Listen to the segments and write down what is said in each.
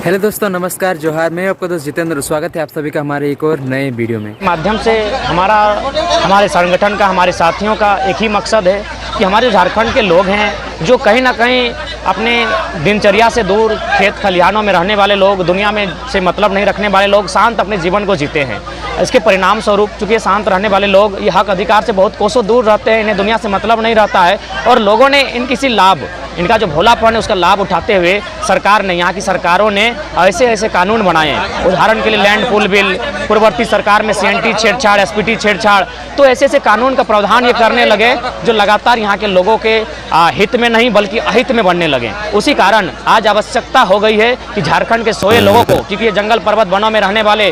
Hello दोस्तों, नमस्कार, जोहार। मैं आपका दोस्त जितेंद्र। स्वागत है आप सभी का हमारे एक और नए वीडियो में। माध्यम से हमारे संगठन का, हमारे साथियों का एक ही मकसद है कि हमारे झारखंड के लोग हैं जो कहीं ना कहीं अपने दिनचर्या से दूर, खेत खलिहानों में रहने वाले लोग, दुनिया में से मतलब नहीं रखने वाले लोग शांत अपने जीवन को जीते हैं। इसके परिणाम स्वरूप चूँकि शांत रहने वाले लोग ये हक अधिकार से बहुत कोसों दूर रहते हैं, इन्हें दुनिया से मतलब नहीं रहता है और लोगों ने इनका जो भोलापन है उसका लाभ उठाते हुए सरकार ने, यहाँ की सरकारों ने ऐसे कानून बनाए हैं। उदाहरण के लिए लैंड पूल बिल, पूर्ववर्ती सरकार में CNT छेड़छाड़, SPT छेड़छाड़, तो ऐसे कानून का प्रावधान ये करने लगे जो लगातार यहाँ के लोगों के हित में नहीं बल्कि अहित में बनने लगे। उसी कारण आज आवश्यकता हो गई है कि झारखंड के सोए लोगों को, क्योंकि ये जंगल पर्वत वनों में रहने वाले,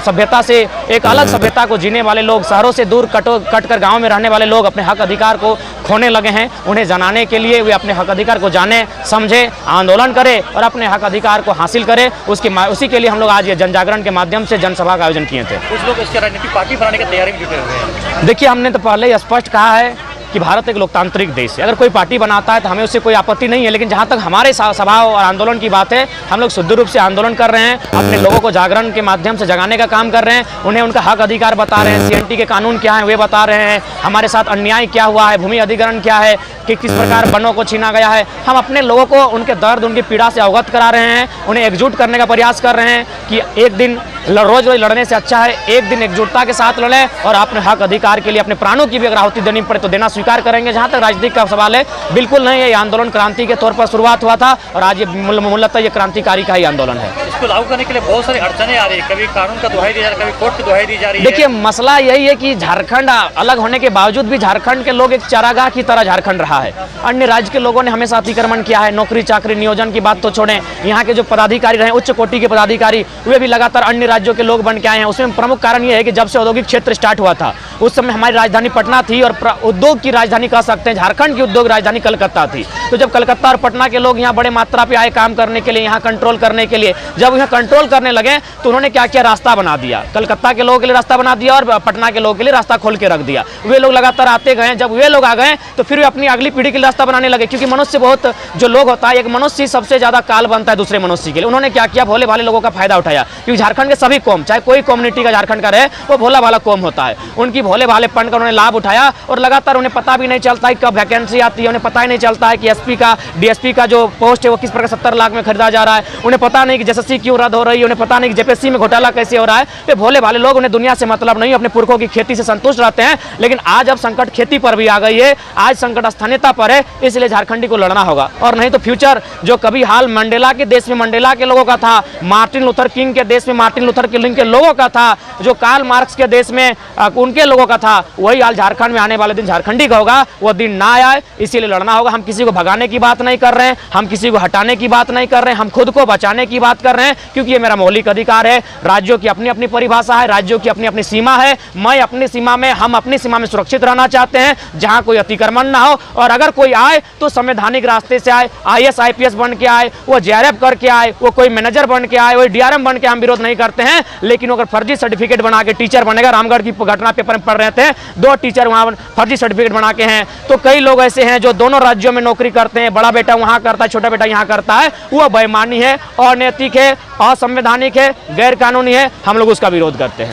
सभ्यता से एक अलग सभ्यता को जीने वाले लोग, शहरों से दूर कट कर गाँव में रहने वाले लोग अपने हक अधिकार को खोने लगे हैं। उन्हें जनाने के लिए वे अपने हक अधिकार को जाने, समझे, आंदोलन करें और अपने हक अधिकार को हासिल करें। उसी के लिए हम लोग आज ये जन जागरण के माध्यम से जनसभा का आयोजन किए थे। कुछ लोग इसके राजनीतिक पार्टी बनाने की तैयारी में जुटे हुए हैं। देखिए, हमने तो पहले ही स्पष्ट कहा है कि भारत एक लोकतांत्रिक देश है। अगर कोई पार्टी बनाता है तो हमें उससे कोई आपत्ति नहीं है, लेकिन जहाँ तक हमारे सभा और आंदोलन की बात है, हम लोग शुद्ध रूप से आंदोलन कर रहे हैं, अपने लोगों को जागरण के माध्यम से जगाने का काम कर रहे हैं, उन्हें उनका हक अधिकार बता रहे हैं, CNT के कानून क्या है वे बता रहे हैं, हमारे साथ अन्याय क्या हुआ है, भूमि अधिग्रहण क्या है, कि किस प्रकार वनों को छीना गया है। हम अपने लोगों को उनके दर्द, उनकी पीड़ा से अवगत करा रहे हैं, उन्हें एकजुट करने का प्रयास कर रहे हैं कि एक दिन रोज लड़ने से अच्छा है एक दिन एकजुटता के साथ लड़ें और अपने हक अधिकार के लिए अपने प्राणों की भी अगर आहुति देनी पड़े तो देना स्वीकार करेंगे। जहाँ तक राजनीतिक का सवाल है, बिल्कुल नहीं है। ये आंदोलन क्रांति के तौर पर शुरुआत हुआ था और आज ये मूलतः ये क्रांतिकारी का ही आंदोलन है। इसको लागू करने के लिए बहुत सारी अड़चनें आ रही है, कभी कानून का दुहाई दिया जा रहा है, कभी कोर्ट की दुहाई दी जा रही है। देखिए, मसला यही है कि झारखंड अलग होने के बावजूद भी झारखंड के लोग एक चारागाह की तरह झारखंड रहा है। अन्य राज्य के लोगों ने हमेशा अतिक्रमण किया है। नौकरी चाकरी नियोजन की बात तो छोड़ें, यहाँ के जो पदाधिकारी रहे, उच्च कोटि के पदाधिकारी, वे भी लगातार अन्य राज्यों के लोग बन के आए हैं। उसमें प्रमुख कारण यह है कि जब से औद्योगिक क्षेत्र स्टार्ट हुआ था उस समय हमारी राजधानी पटना थी और उद्योग की राजधानी कह सकते हैं, झारखंड की उद्योग राजधानी कलकत्ता थी। तो जब कलकत्ता और पटना के लोग यहाँ बड़े मात्रा पे आए काम करने के लिए, यहाँ कंट्रोल करने के लिए, जब यहाँ कंट्रोल करने लगे तो उन्होंने क्या किया, रास्ता बना दिया। कलकत्ता के लोगों के लिए रास्ता बना दिया और पटना के लोगों के लिए रास्ता खोल के रख दिया। वे लोग लगातार आते गए। जब वे लोग आ गए तो फिर वे अपनी अगली पीढ़ी के लिए रास्ता बनाने लगे, क्योंकि मनुष्य बहुत जो लोग होता है, एक मनुष्य सबसे ज्यादा काल बनता है दूसरे मनुष्य के लिए। उन्होंने क्या किया, भोले भाले लोगों का फायदा उठाया, क्योंकि झारखंड के सभी कौम, चाहे कोई कम्युनिटी का झारखंड का रहे, वो भोला भाला कौम होता है। उनकी भोले भालेपन का उन्होंने लाभ उठाया और लगातार उन्हें पता भी नहीं चलता है कब वैकेंसी आती है, उन्हें पता ही नहीं चलता है कि SP का, DSP का जो पोस्ट है वो किस प्रकार 70 लाख में खरीदा जा रहा है, उन्हें पता नहीं कि SSC क्यों रद्द हो रही है, उन्हें पता नहीं कि JPSC में घोटाला कैसे हो रहा है। वे भोले भाले लोग, उन्हें दुनिया से मतलब नहीं, अपने पुरखों की खेती से संतुष्ट रहते हैं। लेकिन आज अब संकट खेती पर भी आ गई है, आज संकट स्थानीयता पर है, इसलिए झारखंडी को लड़ना होगा। और नहीं तो फ्यूचर जो कभी हाल मंडेला के देश में मंडेला के लोगों का था, मार्टिन लूथर किंग के देश में मार्टिन लूथर किंग के लोगों का था, जो कार्ल मार्क्स के देश में उनके लोगों का था, वही हाल झारखंड में आने वाले दिन झारखंडी का होगा। वो दिन ना आए, इसीलिए लड़ना होगा। हम किसी को भगाने की बात नहीं कर रहे हैं, हम किसी को हटाने की बात नहीं कर रहे हैं, हम खुद को बचाने की बात कर रहे हैं, क्योंकि ये मेरा मौलिक अधिकार है। राज्यों की अपनी अपनी परिभाषा है, राज्यों की अपनी अपनी सीमा है। मैं अपनी सीमा में, हम अपनी सीमा में सुरक्षित रहना चाहते हैं, जहां कोई अतिक्रमण ना हो। और अगर कोई आए तो संवैधानिक रास्ते से आए, IAS IPS बन के आए, वो JRF करके आए, वो कोई मैनेजर बन के आए, वो DRM बन के, हम विरोध नहीं करते हैं। लेकिन अगर फर्जी सर्टिफिकेट बना के टीचर बनेगा, रामगढ़ की घटना पेपर में पढ़ रहे थे, 2 टीचर वहां फर्जी सर्टिफिकेट बना के हैं। तो कई लोग ऐसे हैं जो दोनों राज्यों में नौकरी करते हैं, बड़ा बेटा वहां करता है, छोटा बेटा यहाँ करता है, वो बेईमानी है, अनैतिक है, असंवैधानिक है, गैर कानूनी है। हम लोग उसका विरोध करते हैं।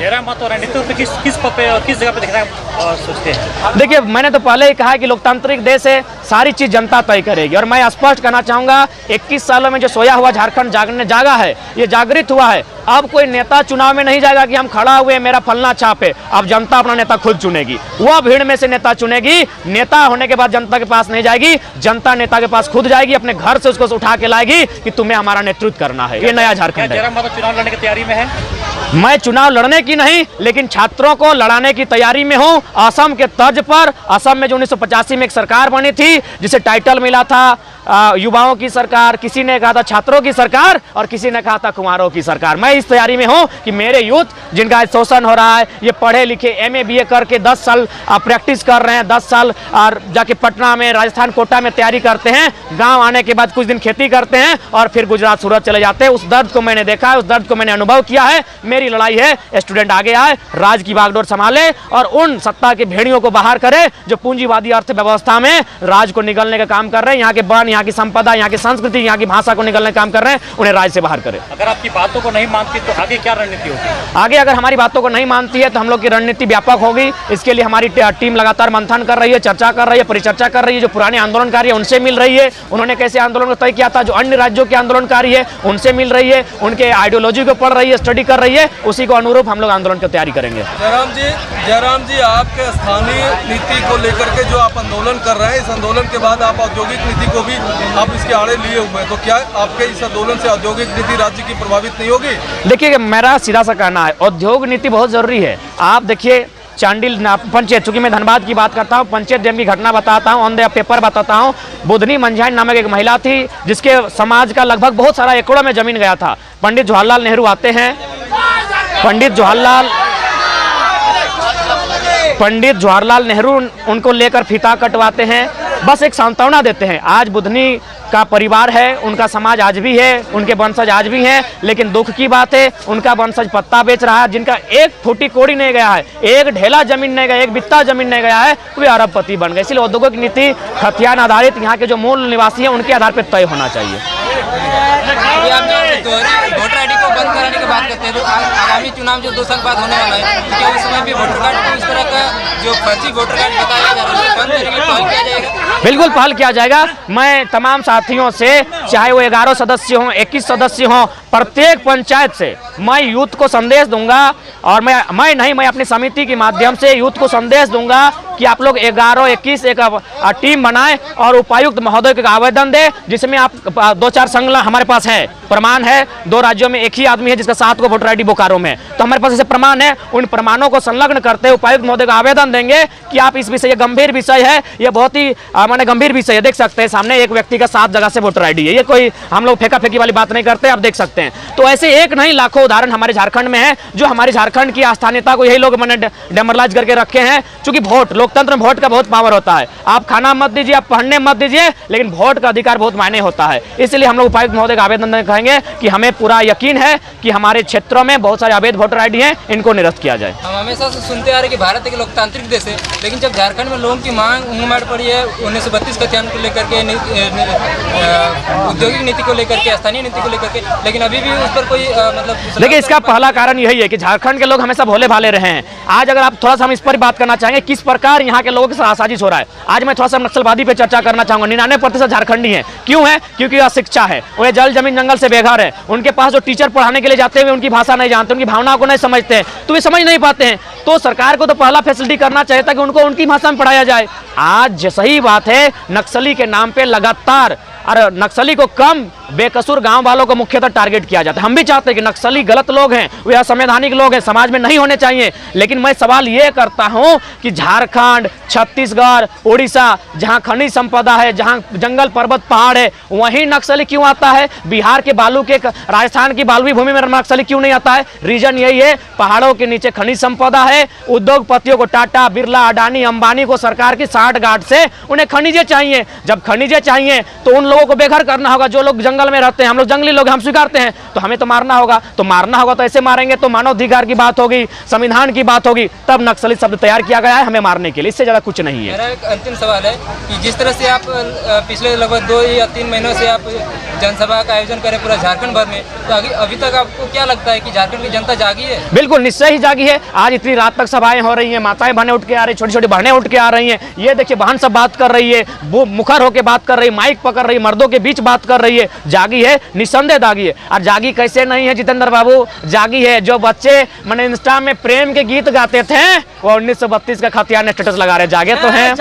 किस जगह पे देखना सोचते हैं? देखिए, मैंने तो पहले ही कहा कि लोकतांत्रिक देश है, सारी चीज जनता तय करेगी। और मैं स्पष्ट कहना चाहूंगा, 21 सालों में जो सोया हुआ झारखंड जागा है, ये जागृत हुआ है। अब कोई नेता चुनाव में नहीं जाएगा कि हम खड़ा हुए मेरा फलना छाप है। अब जनता अपना नेता खुद चुनेगी, वह भीड़ में से नेता चुनेगी। नेता होने के बाद जनता के पास नहीं जाएगी, जनता नेता के पास खुद जाएगी, अपने घर से उसको उठा के लाएगी कि तुम्हें हमारा नेतृत्व करना है। ये नया झारखंड है। चुनाव लड़ने की तैयारी में है? मैं चुनाव लड़ने की नहीं, लेकिन छात्रों को लड़ाने की तैयारी में हूं। असम के तर्ज पर, असम में जो 1985 में एक सरकार बनी थी, जिसे टाइटल मिला था युवाओं की सरकार, किसी ने कहा था छात्रों की सरकार और किसी ने कहा था कुमारों की सरकार। मैं इस तैयारी में हूं कि मेरे यूथ जिनका शोषण हो रहा है, ये पढ़े लिखे MA BA करके 10 साल प्रैक्टिस कर रहे हैं, 10 साल और जाके पटना में, राजस्थान कोटा में तैयारी करते हैं, गांव आने के बाद कुछ दिन खेती करते हैं और फिर गुजरात सूरत चले जाते हैं। उस दर्द को मैंने देखा है, उस दर्द को मैंने अनुभव किया है। मेरी लड़ाई है स्टूडेंट आगे आए, राज की बागडोर संभाले और उन सत्ता के भेड़ियों को बाहर करे जो पूंजीवादी अर्थव्यवस्था में राज को निगलने का काम कर रहे हैं। यहाँ के बन, यहाँ यहाँ की संपदा, यहाँ की संस्कृति, यहाँ की भाषा को निकलने का काम कर रहे हैं, उन्हें राज्य से बाहर करें। अगर आपकी बातों को नहीं मानती तो आगे क्या रणनीति होगी? आगे अगर हमारी बातों को नहीं मानती है तो हम लोग की रणनीति व्यापक होगी। इसके लिए हमारी टीम लगातार मंथन कर रही है, चर्चा कर रही है, परिचर्चा कर रही है। जो पुराने आंदोलनकारी है उनसे मिल रही है, उन्होंने कैसे आंदोलन को तय किया था, जो अन्य राज्यों के आंदोलनकारी है उनसे मिल रही है, उनके आइडियोलॉजी को पढ़ रही है, स्टडी कर रही है। उसी को अनुरूप हम लोग आंदोलन की तैयारी करेंगे। जयराम जी, आपके स्थानीय नीति को लेकर के जो आप आंदोलन कर रहे हैं, इस आंदोलन के बाद आप औद्योगिक नीति को भी आप इसके आड़े लिए हुए हैं, तो क्या आपके इस आंदोलन से औद्योगिक नीति राज्य की प्रभावित नहीं होगी? देखिए, मेरा सीधा सा कहना है, औद्योगिक नीति बहुत जरूरी है। आप देखिए चांडिल पंचायत, चूंकि मैं धनबाद की बात करता हूँ, पंचायत डैम की घटना बताता हूँ, ऑन द पेपर बताता हूँ। बुधनी मंझाइन नामक एक महिला थी जिसके समाज का लगभग बहुत सारा एकड़ों में जमीन गया था। पंडित जवाहरलाल नेहरू आते हैं, पंडित जवाहरलाल नेहरू उनको लेकर फीता कटवाते हैं, बस एक सांत्वना देते हैं। आज बुधनी का परिवार है, उनका समाज आज भी है, उनके वंशज आज भी हैं, लेकिन दुख की बात है उनका वंशज पत्ता बेच रहा है। जिनका एक फूटी कोड़ी नहीं गया है, एक ढेला जमीन नहीं गया, एक बित्ता जमीन नहीं गया है, वे अरबपति बन गए। इसलिए औद्योगिक नीति खतियान आधारित यहाँ के जो मूल निवासी हैं उनके आधार पर तय होना चाहिए। वोटर आईडी को बंद कराने की बात करते हैं, तो आगामी चुनाव जो 2 साल बाद होने वाला है, तो क्या उस समय भी वोटर कार्ड को इस तरह का जो फर्जी वोटर कार्ड बताया जा रहा है बंद करने की पहल किया जाएगा? बिल्कुल पहल किया जाएगा। मैं तमाम साथियों से, चाहे वो 11 सदस्य हों, 21 सदस्य हों, प्रत्येक पंचायत से मैं यूथ को संदेश दूंगा, और मैं अपनी समिति के माध्यम से यूथ को संदेश दूंगा कि आप लोग 11-21 एक टीम बनाएं और उपायुक्त महोदय को आवेदन दें, जिसमें आप 2-4 संलग्न हमारे पास है, प्रमाण है। 2 राज्यों में एक ही आदमी है जिसका 7 को वोटर आईडी बोकारो में, तो हमारे पास ऐसे प्रमाण है। उन प्रमाणों को संलग्न करते उपायुक्त महोदय को आवेदन देंगे कि आप इस विषय, ये गंभीर विषय है, ये बहुत ही माने गंभीर विषय है। देख सकते हैं सामने एक व्यक्ति का 7 जगह से वोटर आईडी है, ये कोई हम लोग फेंका फेंकी वाली बात नहीं करते, आप देख सकते हैं। तो ऐसे एक नहीं लाखों उदाहरण हमारे झारखंड में है, जो हमारे झारखंड की आस्थानीयता को यही लोग मैंने डेमोरलाइज करके रखे हैं। चूंकि वोट, लोकतंत्र में वोट का बहुत पावर होता है। आप खाना मत दीजिए, आप पढ़ने मत दीजिए, लेकिन वोट का अधिकार बहुत मायने होता है। इसलिए हम लोग उपायुक्त महोदय का आवेदन कहेंगे कि हमें पूरा यकीन है कि हमारे क्षेत्रों में बहुत सारे अवैध वोटर आईडी हैं, इनको निरस्त किया जाए। हम हमेशा से सुनते आ रहे कि भारत एक लोकतांत्रिक देश है, लेकिन जब झारखंड में लोगों की मांग उमड़ पड़ी है 1932 का ध्यान को लेकर के, औद्योगिक नीति को लेकर के, स्थानीय नीति को लेकर के, लेकिन अभी भी उस पर कोई मतलब। देखिए, इसका पहला कारण यही है कि झारखंड के लोग हमेशा भोले भाले रहे हैं। आज अगर आप थोड़ा सा हम इस पर बात करना चाहेंगे किस प्रकार यहाँ के लोगों के साथ साजिश हो रहा है, आज मैं थोड़ा सा नक्सलवादी पे चर्चा करना चाहूंगा। 99% झारखंडी है। क्यों है? क्योंकि अशिक्षा है, वो जल जमीन जंगल से बेघर है। उनके पास जो टीचर पढ़ाने के लिए जाते हैं उनकी भाषा नहीं जानते, उनकी भावनाओं को नहीं समझते हैं, तो वे समझ नहीं पाते हैं। तो सरकार को तो पहला फैसिलिटी करना चाहिए था कि उनको उनकी भाषा में पढ़ाया जाए। आज सही बात है, नक्सली के नाम पे लगातार, और नक्सली को कम, बेकसूर गांव वालों को मुख्यतः टारगेट किया जाता है। हम भी चाहते हैं कि नक्सली गलत लोग हैं, वे असंवैधानिक लोग हैं, समाज में नहीं होने चाहिए। लेकिन मैं सवाल ये करता हूं कि झारखंड, छत्तीसगढ़, उड़ीसा, जहां खनिज संपदा है, जहां जंगल पर्वत पहाड़ है, वहीं नक्सली क्यों आता है? बिहार के बालू के, राजस्थान की बालुई भूमि में नक्सली क्यों नहीं आता है? रीजन यही है, पहाड़ों के नीचे खनिज संपदा है। उद्योगपतियों को, टाटा, बिरला, अडानी, अंबानी को सरकार की साठ गांठ से उन्हें खनिजें चाहिए। जब खनिजें चाहिए तो उन लोगों को बेघर करना होगा। जो लोग जंगल में रहते हैं, हम लोग जंगली लोग, हम स्वीकारते हैं, तो हमें तो मारना होगा। तो मारना होगा तो ऐसे मारेंगे तो मानवाधिकार की बात होगी, संविधान की बात होगी, तब नक्सली शब्द तैयार किया गया है हमें मारने के लिए, इससे ज्यादा कुछ नहीं है। मेरा एक अंतिम सवाल है कि जिस तरह से आप पिछले लगभग 2 या 3 महीनों से आप जनसभा का आयोजन करें पूरा झारखंड भर में, तो अभी तक आपको क्या लगता है कि झारखंड की जनता जागी है? बिल्कुल, निश्चय ही जागी है। आज इतनी रात तक सभाएं हो रही हैं, माताएं बहनें उठ के आ रही, छोटी छोटी बहनें उठ के आ रही हैं। ये देखिए, बहन सब बात कर रही है, वो मुखर होकर बात कर रही है, माइक पकड़ रही है, मर्दों के बीच बात कर रही है। जागी है, निसंदेह जागी है। और जागी कैसे नहीं है जितेंद्र बाबू? जागी है जो बच्चे मैंने इंस्टा में प्रेम के गीत गाते थे, वो 1932 का खतियान ने स्टेटस लगा रहे, जागे तो हैं।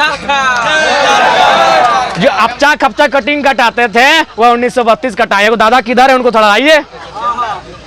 जो अपचा खपचा कटिंग कटाते थे, वो 1932 कटाए। दादा किधर है? उनको थोड़ा आइए,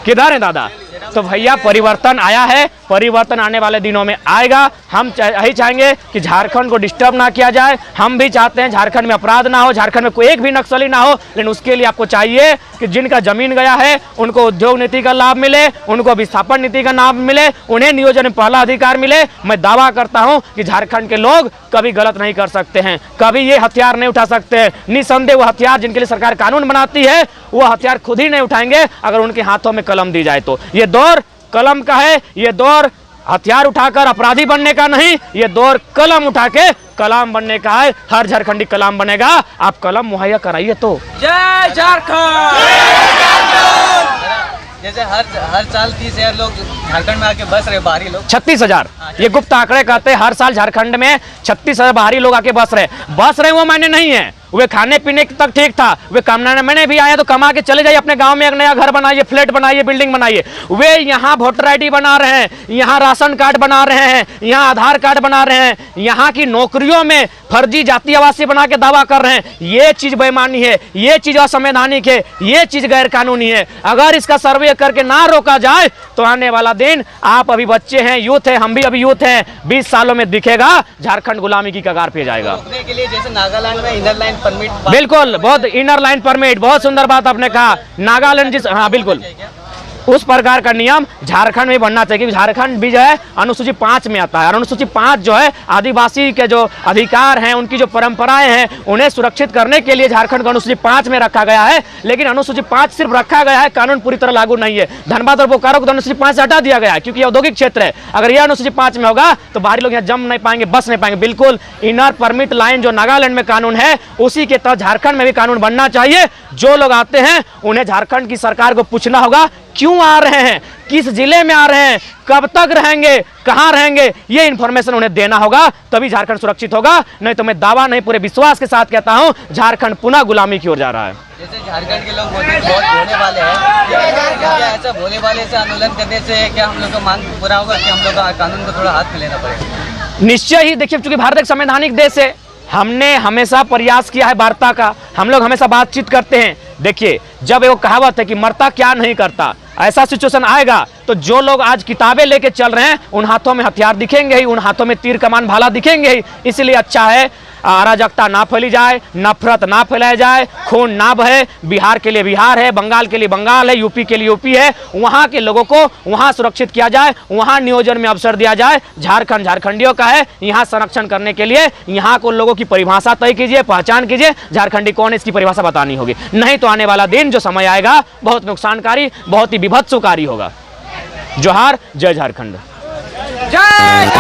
किधर है दादा? तो भैया, परिवर्तन आया है, परिवर्तन आने वाले दिनों में आएगा। हम यही चाहेंगे कि झारखंड को डिस्टर्ब ना किया जाए। हम भी चाहते हैं झारखंड में अपराध ना हो, झारखंड में कोई एक भी नक्सली ना हो, लेकिन उसके लिए आपको चाहिए कि जिनका जमीन गया है उनको उद्योग नीति का लाभ मिले, उनको विस्थापन नीति का लाभ मिले, उन्हें नियोजन में पहला अधिकार मिले। मैं दावा करता हूं कि झारखंड के लोग कभी गलत नहीं कर सकते हैं, कभी ये हथियार नहीं उठा सकते हैं। निसंदेह वो हथियार जिनके लिए सरकार कानून बनाती है, वो हथियार खुद ही नहीं उठाएंगे अगर उनके हाथों में कलम दी जाए तो। ये दौर कलम का है, ये दौर हथियार उठाकर अपराधी बनने का नहीं, ये दौर कलम उठा के कलाम बनने का है। हर झारखंडी कलाम बनेगा, आप कलम मुहैया कराइए तो। जय झारखंड। जैसे हर साल 30,000 लोग झारखंड में आके बस रहे, बाहरी लोग 36,000, ये गुप्त आंकड़े कहते हैं। हर साल झारखंड में 36,000 बाहरी लोग आके बस रहे वो मायने नहीं है। वे खाने पीने तक ठीक था, वे कमाने में भी आए तो कमा के चले जाइए अपने गांव में, एक नया घर बनाइए, फ्लैट बनाइए, बिल्डिंग बनाइए। वे यहाँ वोटर ID बना रहे हैं, यहाँ राशन कार्ड बना रहे हैं, यहाँ आधार कार्ड बना रहे हैं, यहाँ की नौकरियों में फर्जी जाति आवासीय बना के दावा कर रहे हैं। ये चीज बेईमानी है, ये चीज असंवैधानिक है, ये चीज गैर कानूनी है। अगर इसका सर्वे करके ना रोका जाए तो आने वाला दिन, आप अभी बच्चे हैं, यूथ है, हम भी अभी यूथ हैं, 20 सालों में दिखेगा झारखंड गुलामी की कगार पे जाएगा। रोकने के लिए जैसे नागालैंड में इनर लाइन परमिट, बिल्कुल, बहुत इनर लाइन परमिट, बहुत सुंदर बात आपने कहा। नागालैंड जिस, हाँ बिल्कुल, उस प्रकार का नियम झारखंड में बनना चाहिए, क्योंकि झारखंड भी जो है अनुसूची 5 में आता है। और अनुसूची 5 जो है आदिवासी के जो अधिकार हैं, उनकी जो परंपराएं हैं, उन्हें सुरक्षित करने के लिए झारखंड को अनुसूची 5 में रखा गया है। लेकिन अनुसूची 5 सिर्फ रखा गया है, कानून पूरी तरह लागू नहीं है। धनबाद और बोकारो को तो अनुसूची 5 से हटा दिया गया है, क्योंकि ये औद्योगिक क्षेत्र है। अगर यह अनुसूची 5 में होगा तो बाहरी लोग यहाँ जम नहीं पाएंगे, बस नहीं पाएंगे। बिल्कुल इनर परमिट लाइन जो नागालैंड में कानून है, उसी के तहत झारखंड में भी कानून बनना चाहिए। जो लोग आते हैं उन्हें झारखंड की सरकार को पूछना होगा क्यों आ रहे हैं, किस जिले में आ रहे हैं, कब तक रहेंगे, कहां रहेंगे, ये इंफॉर्मेशन उन्हें देना होगा, तभी झारखंड सुरक्षित होगा। नहीं तो मैं दावा नहीं, पूरे विश्वास के साथ कहता हूं, झारखंड पुनः गुलामी की ओर जा रहा है। जैसे झारखंड के लोग बहुत भोले वाले हैं, क्या ऐसा भोले वाले से आंदोलन करने से क्या हम लोग का मांग पूरा होगा कि हम लोग का कानून को थोड़ा हाथ में लेना पड़ेगा? निश्चय ही। देखिए, चूंकि भारत एक संवैधानिक देश है, हमने हमेशा प्रयास किया है वार्ता का, हम लोग हमेशा बातचीत करते हैं। देखिए, जब वो कहावत है कि मरता क्या नहीं करता, ऐसा सिचुएशन आएगा तो जो लोग आज किताबें लेके चल रहे हैं, उन हाथों में हथियार दिखेंगे ही, उन हाथों में तीर कमान भाला दिखेंगे ही। इसलिए अच्छा है अराजकता ना फैली जाए, नफरत ना फैलाई जाए, खून ना बहे। बिहार के लिए बिहार है, बंगाल के लिए बंगाल है, यूपी के लिए यूपी है। वहाँ के लोगों को वहाँ सुरक्षित किया जाए, वहाँ नियोजन में अवसर दिया जाए। झारखंड झारखंडियों का है, यहाँ संरक्षण करने के लिए यहाँ को लोगों की परिभाषा तय कीजिए, पहचान कीजिए, झारखंडी कौन है इसकी परिभाषा बतानी होगी। नहीं तो आने वाला दिन जो समय आएगा बहुत नुकसानकारी, बहुत ही विभत्सकारी होगा। जोहार, जय झारखंड। जय